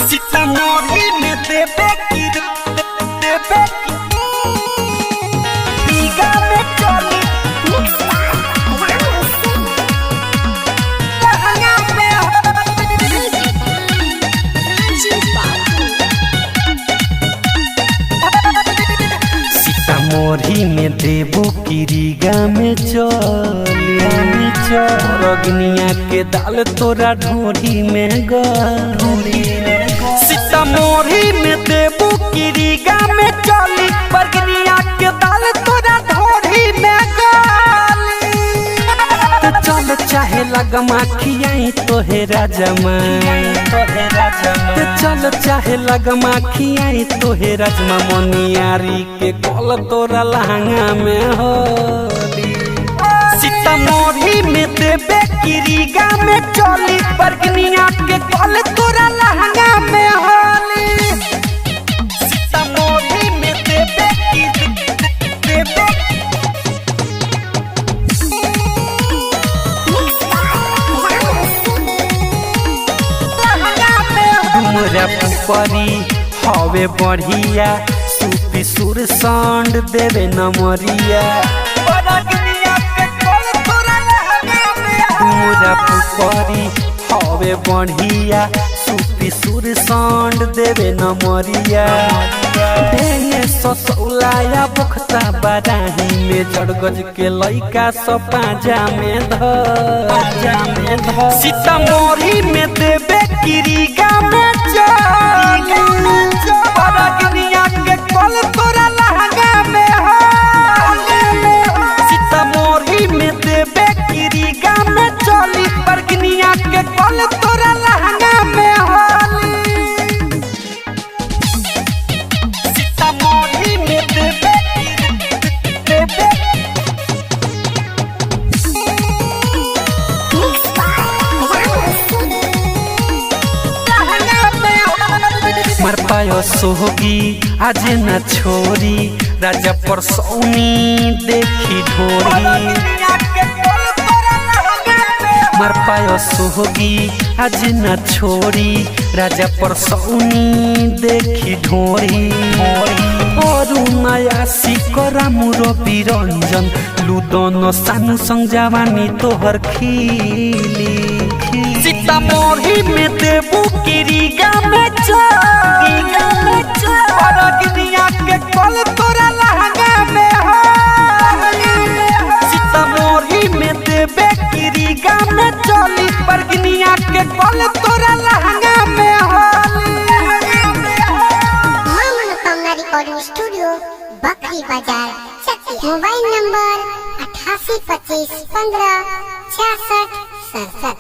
सीतामढ़ी में देवे की बीघा में चली सीतामढ़ी में देवो की रीगा में चली रगनिया के दाल तोरा ढोरी में गली। सीतामढ़ी में देवो की रीगा में चली रगनिया के दाल तोरा ढोरी में गली। तो चल चाहे लगमा खियाई तोहे राजमा तो चल चाहे लगमा खियाई तोहे राजमा मनियारी के कल तोरा लहंगा में होली। सीतामढ़ी में देवे की रीगा में चली बरगनिया के कल तोरा लहंगा में होली। सीतामढ़ी में देवे की हमरा पुपरी हवे बढ़िया सुपी सुर सांड देवे नमरिया हमरा पुपरी हवे बढ़िया सुपी सुर सांड देवे नमरिया ढेंगे ससौलाया बखता बाराही में जड़गज के लइका सब पाजा में धर। सीतामढ़ी में देवे की रीगा में बरगनिया के कल तोरा लहंगा में होली। सीतामढ़ी में देवे की रीगा में चली बरगनिया के कल तोरा लहंगा में होली। सीतामढ़ी में देवे मर पायो सोहगी आज न छोरी राजा परसौनी देखी ढोरी। मर पायो सोहगी आज न छोरी राजा परसौनी देखी ढोरी। और नया सिकरा मुरो बिरंजन लुदन सानु संग जवानी तोहर खिली। सीतामढ़ी में देवो की रीगा में बरगनिया के कल तोरा लहंगा में होली। सीतामढ़ी में देवे की रीगा में चली बरगनिया के कल तोरा लहंगा में होली। मां मनोकामना रिकॉर्डिंग स्टूडियो बकरी बाजार चकिया। Mobile number 8825156667।